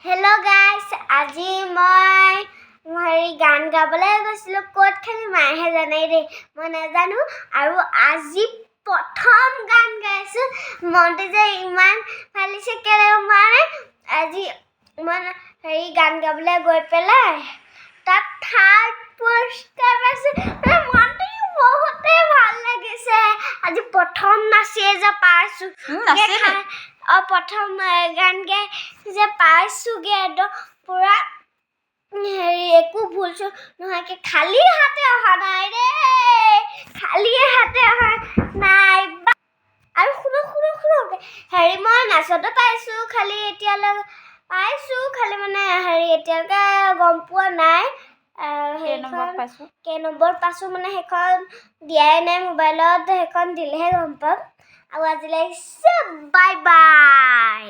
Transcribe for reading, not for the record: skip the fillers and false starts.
Hello guys, আজি মই গান গাবলৈ গৈছিলো ক'ত খালি মাইহে জানে ৰে মই নাজানো আৰু আজি প্ৰথম গান গাইছো মনটো যে ইমান ফালিছে কেলে মানে আজি মই গান গাবলৈ গৈ পেলাই তাত থাৰ্ড পুৰস্কাৰ পাইছো মনটো বহুতে ভাল লাগিছে আজি প্ৰথম নাচিয়ে যে পাইছো প্ৰথম গান গাই যে পাইছোগে একদম পুৰা একো ভুলছো নহয় খালি হাতে অহা নাই ৰে খালি হাতে অহা নাই আৰু শুনো মই নাচতো পাইছো খালি এতিয়ালৈ পাইছো খালি মানে এতিয়ালৈকে গম পোৱা নাই কেই নম্বৰ পাইছো মানে সেইখন দিয়াই নাই মোবাইলত সেইখন দিলেহে গম পাম আৰু আজিলৈ বাই বাই